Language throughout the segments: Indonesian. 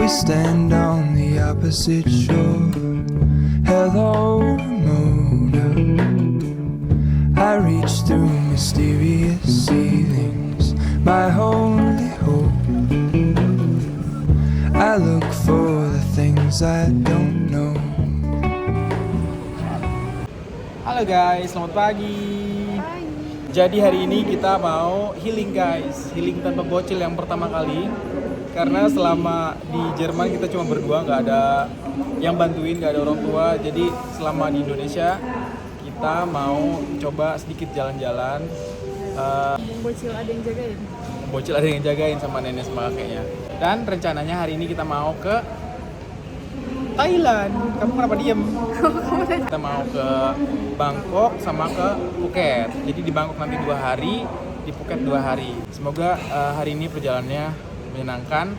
we stand on the opposite shore. Hello, Ramona. I reach through mysterious ceilings, my only hope. I look for the things I don't know. Halo guys, selamat pagi. Jadi hari ini kita mau healing guys, healing tanpa bocil yang pertama kali. Karena selama di Jerman kita cuma berdua, nggak ada yang bantuin, nggak ada orang tua. Jadi selama di Indonesia kita mau coba sedikit jalan-jalan. Bocil ada yang jagain. Bocil ada yang jagain sama nenek sama kakeknya. Dan rencananya hari ini kita mau ke Thailand. Kamu kenapa diem? Kita mau ke Bangkok sama ke Phuket. Jadi di Bangkok nanti 2 hari, di Phuket 2 hari. Semoga hari ini perjalanannya menyenangkan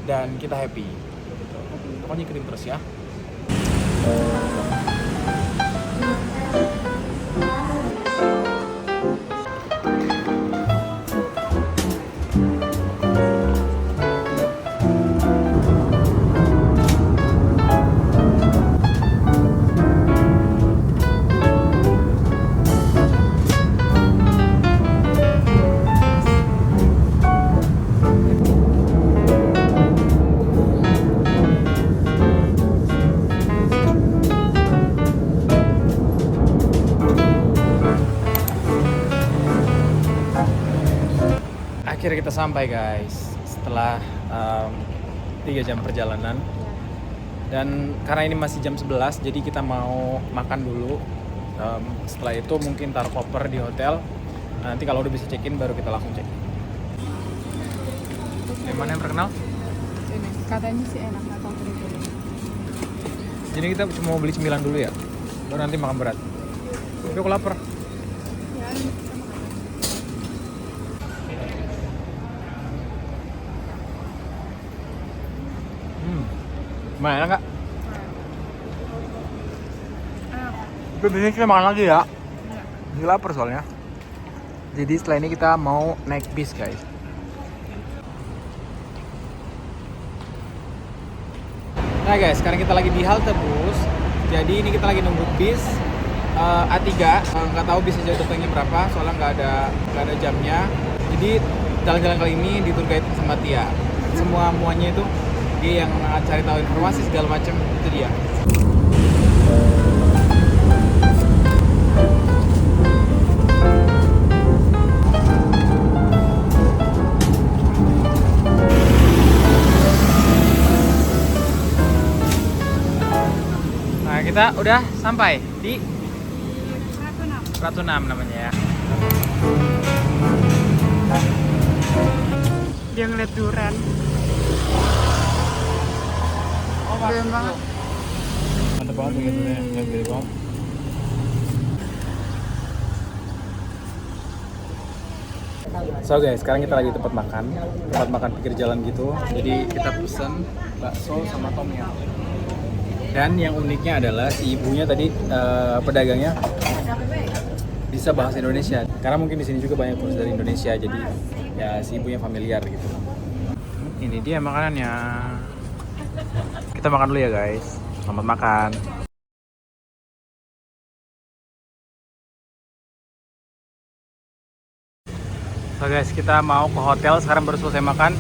dan kita happy. Pokoknya ikutin terus ya. Akhirnya kita sampai guys setelah 3 jam perjalanan. Dan karena ini masih jam 11, jadi kita mau makan dulu. Setelah itu mungkin taruh koper di hotel. Nanti kalau udah bisa check-in baru kita langsung check-in. Yang mana yang terkenal? Ini katanya sih enak, nggak tahu dulu. Jadi kita cuma mau beli cemilan dulu ya, baru nanti makan berat. Tapi aku lapar. Ya, Gimana, enak nggak? enak. Tapi biasanya kita makan lagi ya. Ini lapar soalnya. Jadi setelah ini kita mau naik bis guys. Nah guys, sekarang kita lagi di halte bus. Jadi ini kita lagi nunggu bis A3. Nggak tahu bisa jauh datangnya berapa, soalnya nggak ada jamnya. Jadi jalan-jalan kali ini di tour guide sama Tia. Semua muanya itu dia yang cari tahu informasi segala macam, itu dia. Nah, kita udah sampai di Ratu 6 namanya ya. Dia ngeliat durian. Keren banget. Mantap banget gitu ya, yang gede banget. So guys, sekarang kita lagi tempat makan pinggir jalan gitu. Jadi kita pesen bakso sama tom yum. Dan yang uniknya adalah si ibunya tadi pedagangnya bisa bahasa Indonesia. Karena mungkin di sini juga banyak turis dari Indonesia, jadi ya si ibunya familiar gitu. Ini dia makanannya. Kita makan dulu ya guys. Selamat makan. So guys, kita mau ke hotel. Sekarang baru selesai makan.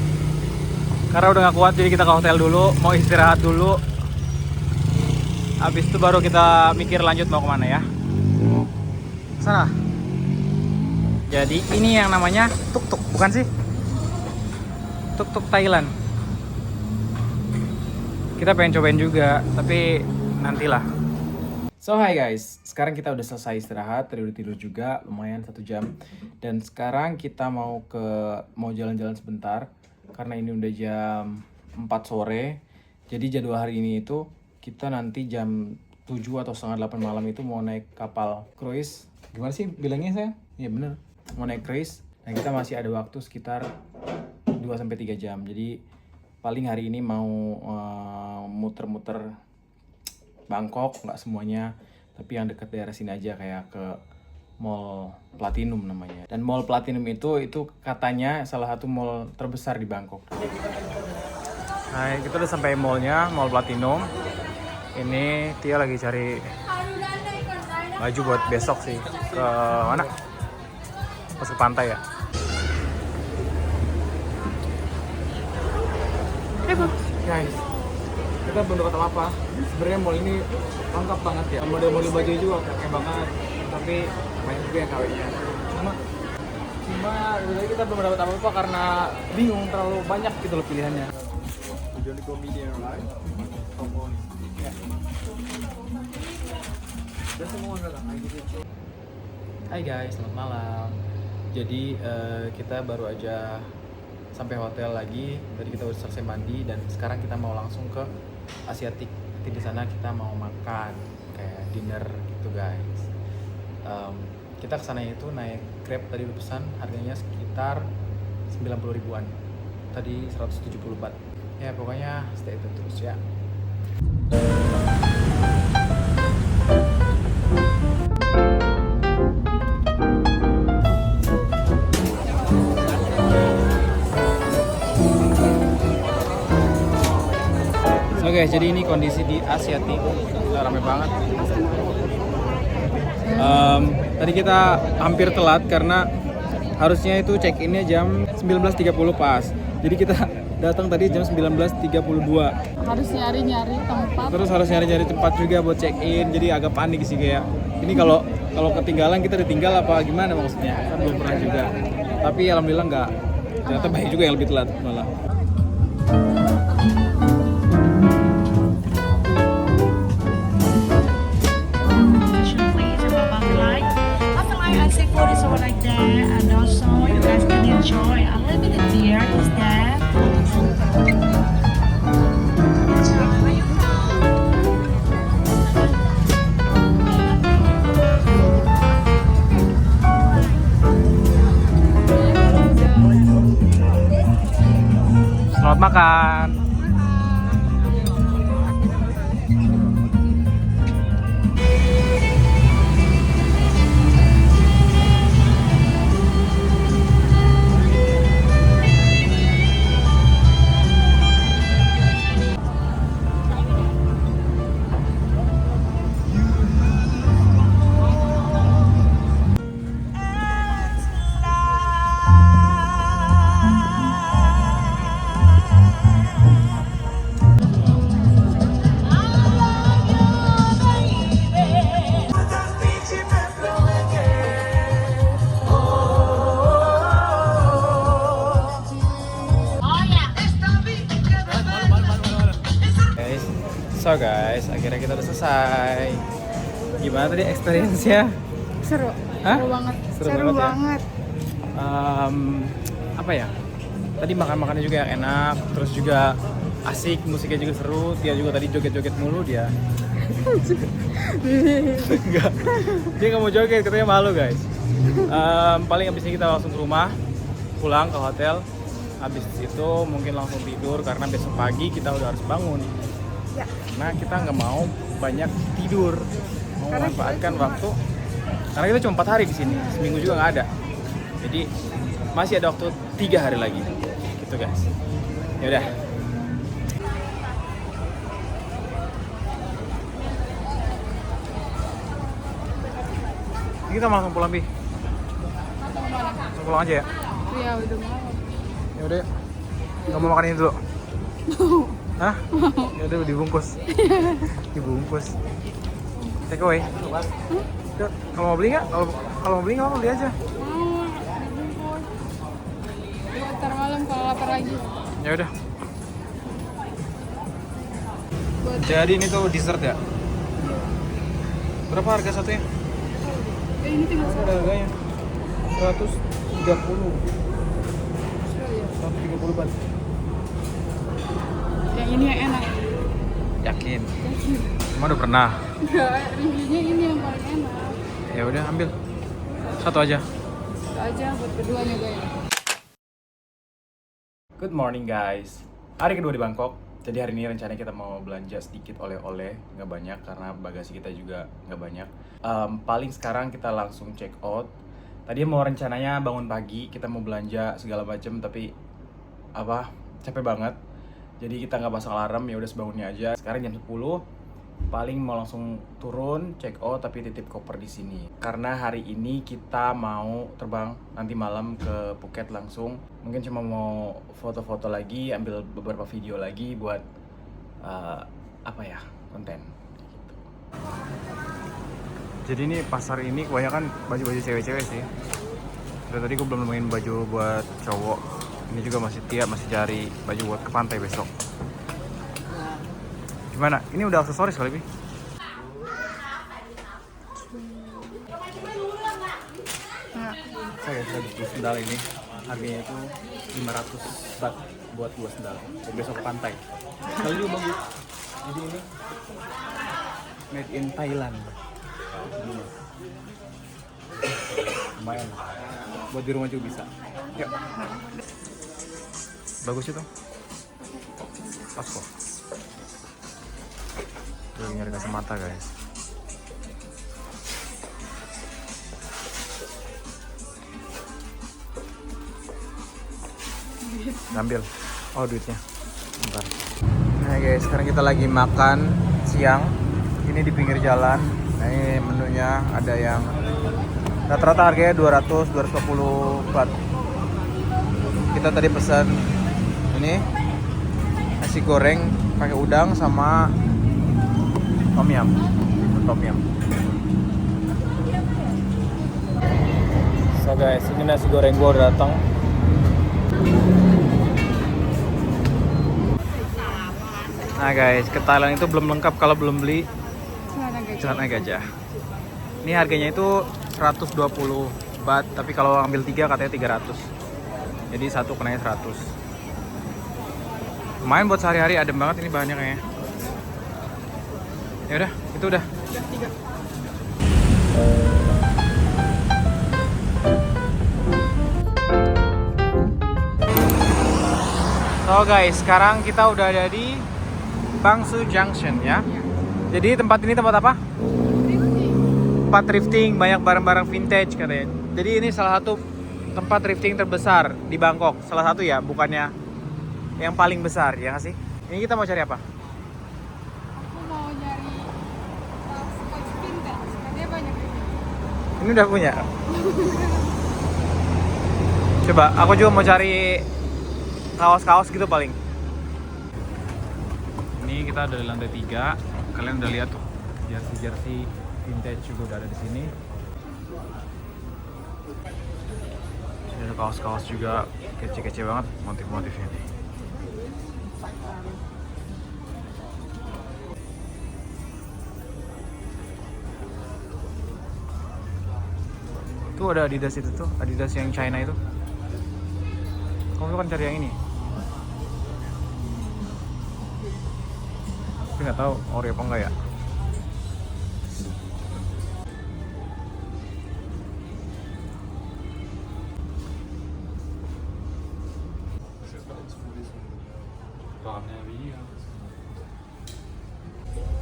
Karena udah gak kuat, jadi kita ke hotel dulu. Mau istirahat dulu. Habis itu baru kita mikir lanjut mau kemana ya. Sana. Jadi ini yang namanya tuk-tuk, bukan sih? Tuk-tuk Thailand. Kita pengen cobain juga, tapi nantilah. So hi guys, sekarang kita udah selesai istirahat, tadi udah tidur juga, lumayan 1 jam. Dan sekarang kita mau jalan-jalan sebentar, karena ini udah jam 4 sore. Jadi jadwal hari ini itu kita nanti jam 7 atau setengah 8 malam itu mau naik kapal cruise. Gimana sih bilangnya saya? Iya bener, mau naik cruise. Dan kita masih ada waktu sekitar 2-3 jam. Jadi paling hari ini mau muter-muter Bangkok, nggak semuanya, tapi yang dekat daerah sini aja, kayak ke Mall Platinum namanya. Dan Mall Platinum itu katanya salah satu mall terbesar di Bangkok. Nah, kita udah sampai mallnya, Mall Platinum. Ini Tia lagi cari baju buat besok sih. Ke mana? Pas ke pantai ya. Guys, kita belum dapat apa-apa. Sebenarnya mall ini lengkap banget ya. Model-model baju juga kayak banget. Tapi banyak juga yang KW-nya. Cuma dari kita belum dapat apa-apa karena bingung, terlalu banyak gitu loh pilihannya. Hai guys, selamat malam. Jadi kita baru aja sampai hotel lagi. Tadi kita udah selesai mandi dan sekarang kita mau langsung ke Asiatik. Nanti di sana kita mau makan kayak dinner gitu guys. Kita kesananya itu naik Grab, tadi udah pesan, harganya sekitar 90 ribuan. Tadi 170 baht. Ya pokoknya stay tune terus ya. Oke, jadi ini kondisi di Asiatik, rame banget. Tadi kita hampir telat karena harusnya itu check-innya jam 19.30 pas. Jadi kita datang tadi jam 19.32. Harus nyari-nyari tempat. Terus harus nyari-nyari tempat juga buat check-in. Jadi agak panik sih kayak. Ini kalau ketinggalan kita ditinggal apa gimana maksudnya? Kan belum pernah juga. Tapi alhamdulillah enggak. Ternyata banyak juga yang lebih telat malah. Food is over like that, and also you guys can enjoy unlimited beer instead. Selamat makan. So guys, akhirnya kita udah selesai. Gimana tadi experience-nya? Seru. Hah? Seru banget. Seru banget ya? Apa ya? Tadi makan-makannya juga yang enak, terus juga asik, musiknya juga seru. Tia juga tadi joget-joget mulu dia. Enggak. Dia nggak mau joget, katanya malu guys. Paling abis ini kita langsung ke rumah, pulang ke hotel. Habis itu mungkin langsung tidur karena besok pagi kita udah harus bangun. Ya. Nah kita nggak mau banyak tidur, mau memanfaatkan waktu. Karena kita cuma 4 hari di sini, seminggu juga nggak ada. Jadi masih ada waktu 3 hari lagi, gitu guys. Ya udah. Kita langsung pulang Bi. Langsung pulang aja ya. Iya udah malam. Ya udah. Nggak mau makan ini dulu. Hah? Ya udah dibungkus. Dibungkus. Take away. Yuk, kalau mau beli nggak? Kalau mau beli nggak mau beli aja. Mau dibungkus. Ntar malam kalau lapar lagi. Ya udah. Jadi ini tuh dessert ya? Berapa harga satunya? Ini tinggal Ada harganya 130. 130 baht. yang ini yang enak. Yakin? Cuma udah pernah. Enggak, reviewnya ini yang paling enak. Ya udah ambil. Satu aja. Itu aja buat keduanya guys. Good morning guys. Hari kedua di Bangkok. Jadi hari ini rencananya kita mau belanja sedikit oleh-oleh, nggak banyak karena bagasi kita juga nggak banyak. Paling sekarang kita langsung check out. Tadi mau rencananya bangun pagi kita mau belanja segala macam tapi capek banget. Jadi kita nggak pasang alarm, ya udah sebangunnya aja. Sekarang jam 10, paling mau langsung turun check out tapi titip koper di sini. Karena hari ini kita mau terbang nanti malam ke Phuket langsung. Mungkin cuma mau foto-foto lagi, ambil beberapa video lagi buat konten. Jadi ini pasar ini kebanyakan baju-baju cewek-cewek sih. Dari tadi gue belum nemuin baju buat cowok. Ini juga masih masih cari baju buat ke pantai besok. Gimana? Ini udah aksesoris kali, Bi? Saya sudah beli sendal ini. Harganya itu 500 baht buat 2 sendal. Buat besok ke pantai. Sendal juga bagus. Jadi ini made in Thailand. Ini. Lumayan. Buat di rumah juga bisa. Yuk. Bagus itu. Pas kok. Lagi nyari kacamata guys. Ambil. Oh duitnya. Bentar. Nah guys, sekarang kita lagi makan siang. Ini di pinggir jalan. Nah ini menunya ada yang rata-rata harganya 200-250 baht. Kita tadi pesan ini nasi goreng pakai udang sama tom yum. So guys, ini nasi goreng gua udah datang. Nah guys, ke Thailand itu belum lengkap kalau belum beli celana gajah. Ini harganya itu 120 baht, tapi kalau ambil 3 katanya 300. Jadi satu kenanya 100. Lumayan buat sehari-hari, adem banget ini bahannya kayaknya. Ya udah, itu udah. So guys, sekarang kita udah ada di Bangsu Junction ya. Jadi tempat ini tempat apa? Tempat thrifting, banyak barang-barang vintage katanya. Jadi ini salah satu tempat thrifting terbesar di Bangkok. Salah satu ya, bukannya yang paling besar ya nggak sih? Ini kita mau cari apa? Aku mau nyari tas vintage, katanya banyak. Ini udah punya. Coba, aku juga mau cari kaos-kaos gitu paling. Ini kita ada di lantai 3. Kalian udah lihat tuh jersey vintage juga udah ada di sini. Ini ada kaos-kaos juga kece-kece banget motif-motifnya. Tuh ada Adidas itu tuh, Adidas yang China itu. Kamu kan cari yang ini. Tapi nggak tahu ori apa enggak ya.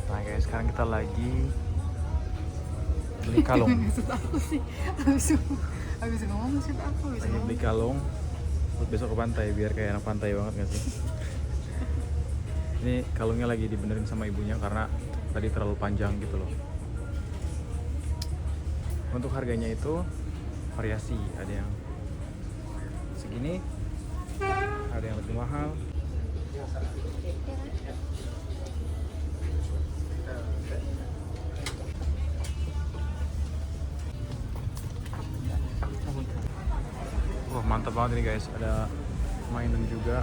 Nah guys, sekarang kita lagi beli kalung. Maksud aku sih, habis ngomong maksud aku. Lagi beli kalung buat besok ke pantai, biar kayak anak pantai banget nggak sih? Ini kalungnya lagi dibenerin sama ibunya karena tadi terlalu panjang gitu loh. Untuk harganya itu variasi, ada yang segini, ada yang lebih mahal. Wah mantap banget ini guys, ada mainan juga.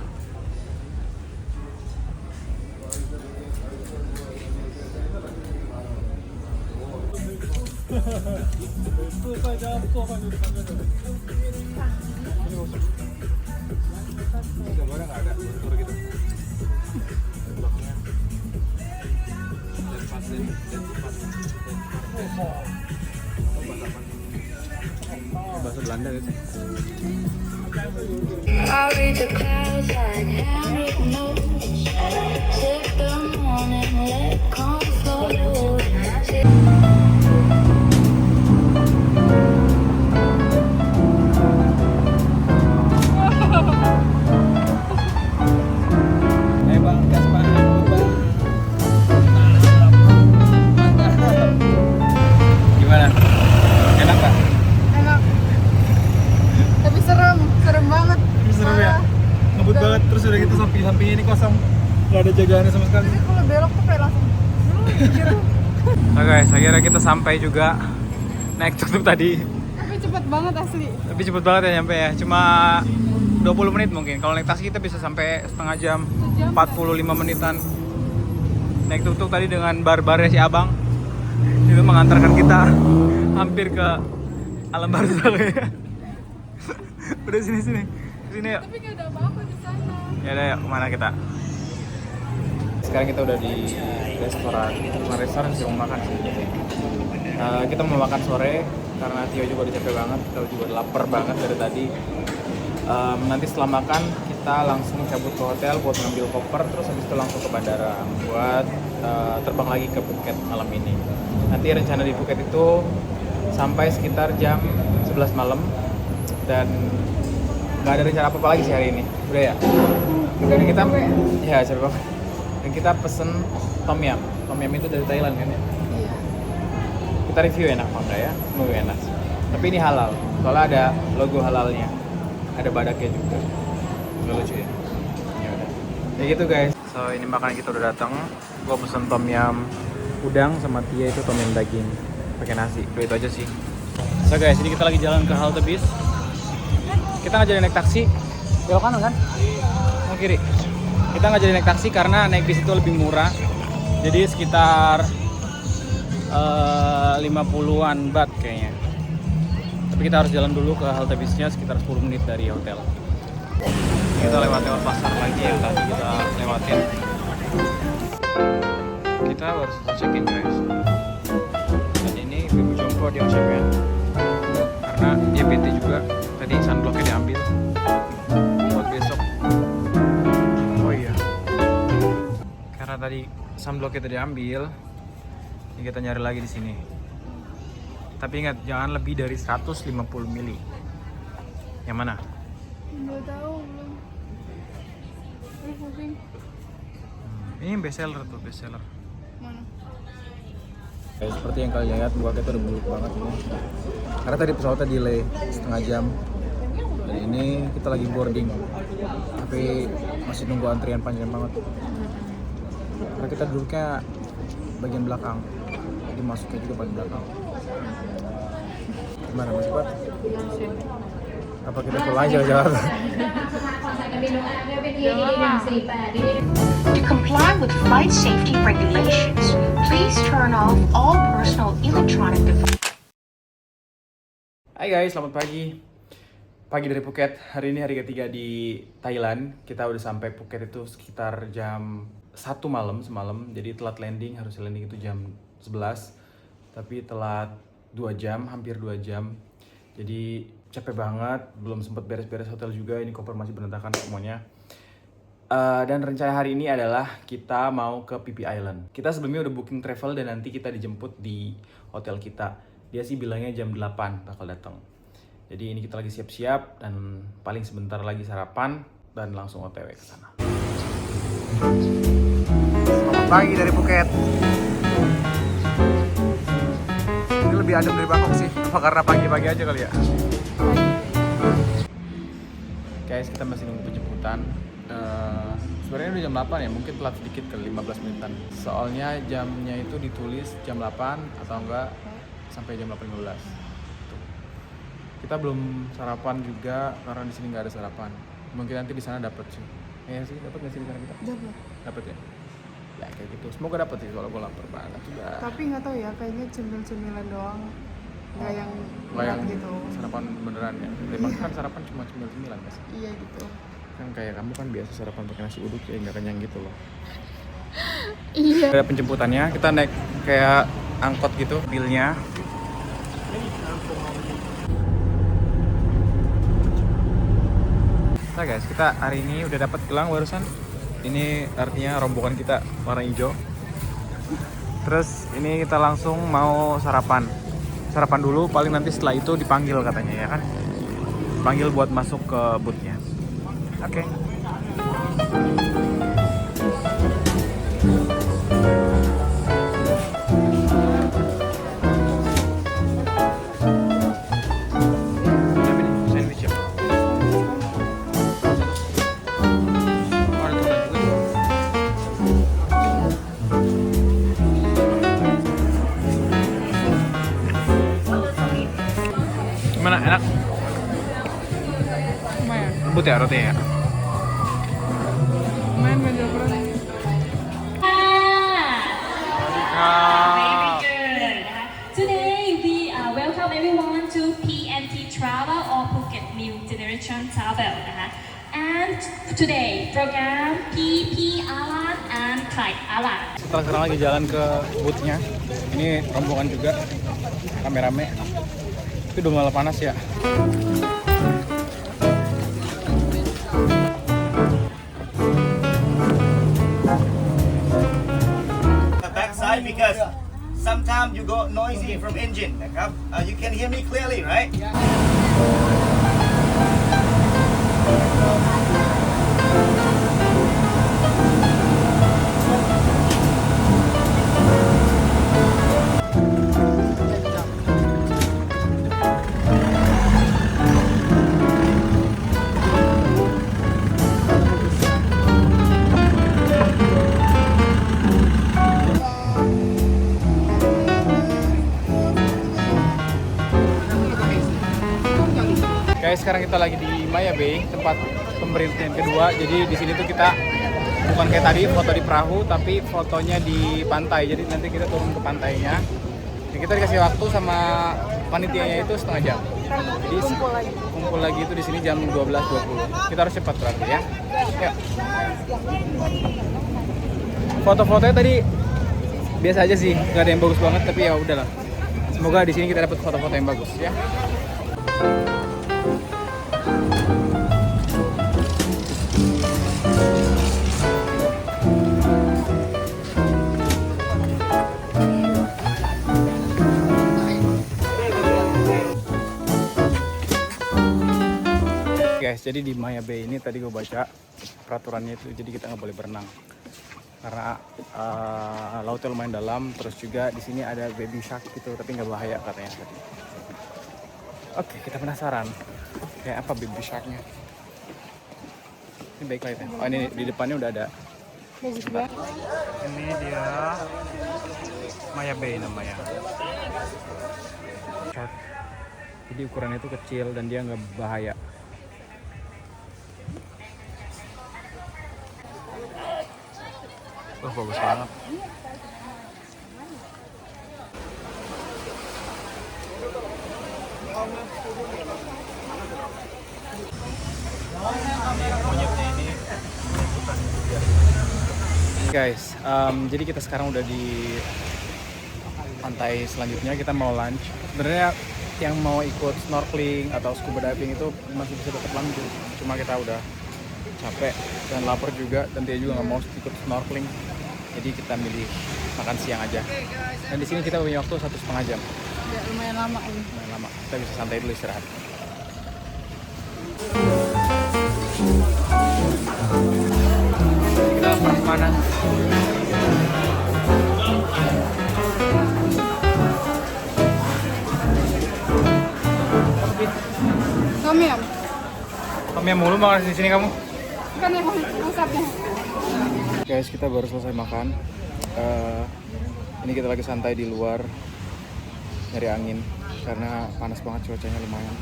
Gambarnya nggak ada, gitu. Bahasa Belanda gitu. I read the clouds like handwritten notes. Take the morning, let come flow. Gak ada jagaannya sama sekali. Kalau belok tuh kayak langsung gitu. Nah guys, akhirnya kita sampai juga. Naik tuk-tuk tadi. Tapi cepet banget asli. Tapi cepet banget ya nyampe ya. Cuma 20 menit mungkin. Kalau naik taksi kita bisa sampai setengah jam, 45 menitan. Naik tuk-tuk tadi dengan bar-barnya si abang. Itu mengantarkan kita hampir ke alam barzakh ya. Udah sini yuk. Tapi gak ada apa-apa di sana. Ya udah yuk, kemana kita? Sekarang kita udah di restoran sih, mau makan sih. Kita mau makan sore karena Tio juga udah capek banget, kita juga udah lapar banget dari tadi. Nanti setelah makan kita langsung cabut ke hotel buat ngambil koper, terus habis itu langsung ke bandara buat terbang lagi ke Phuket malam ini. Nanti rencana di Phuket itu sampai sekitar jam 11 malam dan nggak ada rencana apa-apa lagi sih hari ini. Udah ya. Dan kita ya capek banget. Dan kita pesen tom yum. Tom yum itu dari Thailand kan ya? Iya. Kita review enak apa enggak ya? Semoga enak. Tapi ini halal. Soalnya ada logo halalnya. Ada badaknya juga. Nggak lucu ya? Ya udah. Ya gitu guys. So ini makanan kita udah datang. Gua pesen tom yum udang sama Tia itu tom yum daging pakai nasi. Udah itu aja sih. So guys, ini kita lagi jalan ke halte bis. Kita nggak jadi naik taksi. Belok kanan kan? Mau kiri. Kita nggak jadi naik taksi karena naik bis itu lebih murah. Jadi sekitar 50-an baht kayaknya. Tapi kita harus jalan dulu ke halte bisnya sekitar 10 menit dari hotel. Kita lewat pasar lagi yang tadi kita lewatin. Kita harus check-in guys. Dan ini Ibu Jompo dia check ya. Karena dia bete juga. Tadi sunblocknya diambil buat besok. Oh iya. Karena tadi sunblocknya tadi diambil, ini kita nyari lagi di sini. Tapi ingat jangan lebih dari 150 mili. Yang mana? Nggak tahu belum. Pusing. Ini best seller tuh, best seller. Mana? Seperti yang kalian lihat, buah kita udah buruk banget ini. Karena tadi pesawatnya delay setengah jam. Dan ini kita lagi boarding. Tapi masih nunggu antrian panjang banget. Karena kita duduknya bagian belakang. Jadi masuknya juga bagian belakang. Gimana masih kuat? Apa kita pulang aja ke Jakarta? To comply with flight safety regulations, please turn off all personal electronic devices. Hai guys, selamat pagi. Pagi dari Phuket. Hari ini hari ketiga di Thailand. Kita udah sampai Phuket itu sekitar jam 1 malam semalam. Jadi telat landing, harus landing itu jam 11. Tapi telat 2 jam, hampir 2 jam. Jadi capek banget, belum sempat beres-beres hotel juga. Ini koper masih berantakan semuanya. Dan rencana hari ini adalah kita mau ke Phi Phi Island. Kita sebelumnya udah booking travel dan nanti kita dijemput di hotel kita. Dia sih bilangnya jam 8 bakal datang. Jadi ini kita lagi siap-siap dan paling sebentar lagi sarapan dan langsung OTW ke sana. Selamat pagi dari Phuket. Ini lebih adem dari Bangkok sih. Apa karena pagi-pagi aja kali ya? Guys, kita masih nunggu penjemputan. Sebenarnya udah jam 8 ya, mungkin telat sedikit ke 15 menitan. Soalnya jamnya itu ditulis jam 8 atau enggak sampai jam 8.15. Tuh. Kita belum sarapan juga karena di sini nggak ada sarapan. Mungkin nanti di sana dapat sih. Iya sih, dapat nggak sih di sana kita? Dapat. Dapat ya? Ya kayak gitu. Semoga dapat sih, kalau gue lapar banget juga. Tapi nggak tahu ya, kayaknya cemil-cemilan doang. Nggak yang Nggak yang gitu. sarapan beneran ya. Memang kan sarapan cuma cemil-cemilan guys. Iya gitu. Kan kayak kamu kan biasa sarapan pakai nasi uduk ya, nggak kenyang gitu loh. Iya. Ada penjemputannya, kita naik kayak angkot gitu, bilnya. Nah guys, kita hari ini udah dapat gelang barusan. Ini artinya rombongan kita warna hijau. Terus ini kita langsung mau sarapan. Sarapan dulu, paling nanti setelah itu dipanggil katanya ya kan. Panggil buat masuk ke boothnya. Oke. Lembut ya rotinya ya. Main beda berat. Today we welcome everyone to PNT Travel or Phuket New Generation Travel. And today program PP Alan and Clyde Alan. Sekarang lagi jalan ke boothnya. Ini rombongan juga, rame-rame. Tapi udah malah panas ya. Backside because sometimes you go noisy from engine. You can hear me clearly, right? Guys, sekarang kita lagi di Maya Bay, tempat pemberhentian kedua. Jadi di sini tuh kita bukan kayak tadi foto di perahu, tapi fotonya di pantai. Jadi nanti kita turun ke pantainya. Dan kita dikasih waktu sama panitianya itu setengah jam. Jadi kumpul lagi itu di sini jam 12.20. Kita harus cepat berarti ya. Yuk. Foto-fotonya tadi biasa aja sih, nggak ada yang bagus banget, tapi ya udahlah. Semoga di sini kita dapat foto-foto yang bagus ya. Guys, jadi di Maya Bay ini tadi gue baca peraturannya itu, jadi kita nggak boleh berenang karena lautnya lumayan dalam. Terus juga di sini ada baby shark gitu, tapi nggak bahaya katanya tadi. Oke, kita penasaran kayak apa baby sharknya. Ini baik light-nya. Oh, ini di depannya udah ada. Sebentar. Ini dia Maya Bay namanya. Shark. Jadi ukurannya itu kecil dan dia nggak bahaya. Oh, bagus banget. Guys, jadi kita sekarang udah di pantai selanjutnya. Kita mau lunch. Sebenarnya yang mau ikut snorkeling atau scuba diving itu masih bisa tetap lanjut. Cuma kita udah capek dan lapar juga, dan dia juga nggak mau ikut snorkeling. Jadi kita milih makan siang aja. Dan di sini kita punya waktu 1,5 jam. Ya, lumayan lama ini. Lumayan lama. Kita bisa santai dulu istirahat. Kita lapar kemana? Tom yum. Tom yum mulu makan di sini kamu? Kan yang pusatnya. Guys, kita baru selesai makan. Ini kita lagi santai di luar nyari angin karena panas banget, cuacanya lumayan.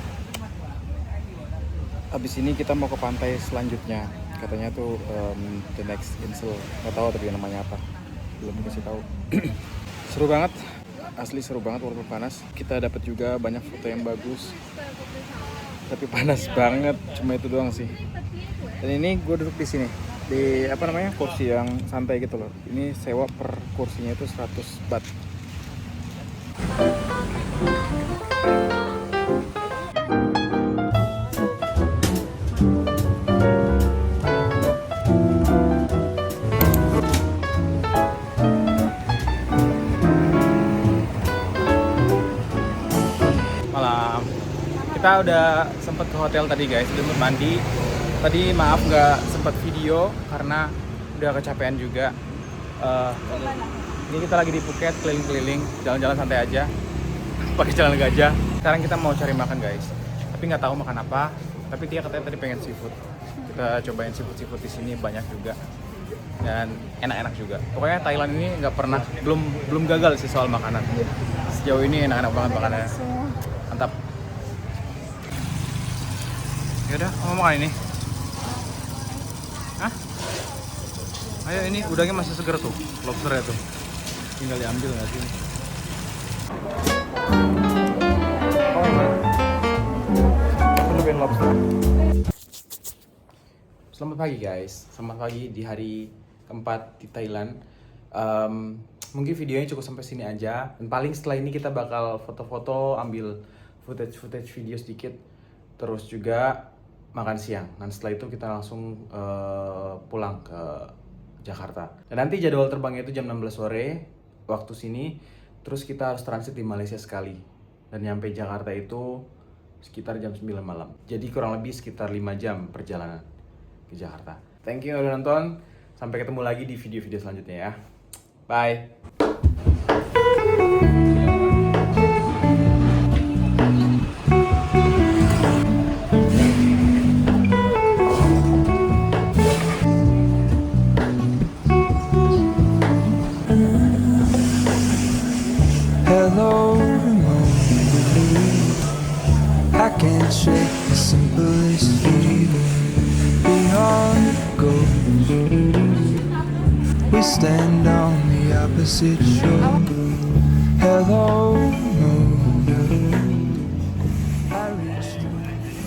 Habis ini kita mau ke pantai selanjutnya. Katanya tuh the next Insel. Nggak tahu tapi namanya apa. Belum dikasih tahu. Seru banget. Asli seru banget walaupun panas. Kita dapat juga banyak foto yang bagus. Tapi panas banget. Cuma itu doang sih. Dan ini gue duduk di sini. Di apa namanya, kursi yang santai gitu loh. Ini sewa per kursinya itu 100 baht. Malam. Kita udah sempet ke hotel tadi guys, udah mandi. Tadi maaf nggak sempat video karena udah kecapean juga. Ini kita lagi di Phuket, keliling-keliling, jalan-jalan santai aja, pakai jalan gajah. Sekarang kita mau cari makan guys, tapi nggak tahu makan apa. Tapi dia katanya tadi pengen seafood. Kita cobain seafood di sini banyak juga dan enak-enak juga. Pokoknya Thailand ini nggak pernah, belum gagal sih soal makanan. Sejauh ini enak-enak banget makanannya, mantap. Yaudah, mau makan ini. Hah? Ayo, ini udangnya masih segar tuh, lobsternya tuh. Tinggal diambil nggak sih? Oh, ini lobster. Selamat pagi guys, selamat pagi di hari keempat di Thailand. Mungkin videonya cukup sampai sini aja. Dan paling setelah ini kita bakal foto-foto, ambil footage video sedikit, terus juga makan siang. Dan setelah itu kita langsung pulang ke Jakarta. Dan nanti jadwal terbangnya itu jam 16 sore waktu sini. Terus kita harus transit di Malaysia sekali. Dan nyampe Jakarta itu sekitar jam 9 malam. Jadi kurang lebih sekitar 5 jam perjalanan ke Jakarta. Thank you udah nonton. Sampai ketemu lagi di video-video selanjutnya ya. Bye. Hello, I can't shake the simplest feeling beyond gold. We stand on the opposite shore. Hello,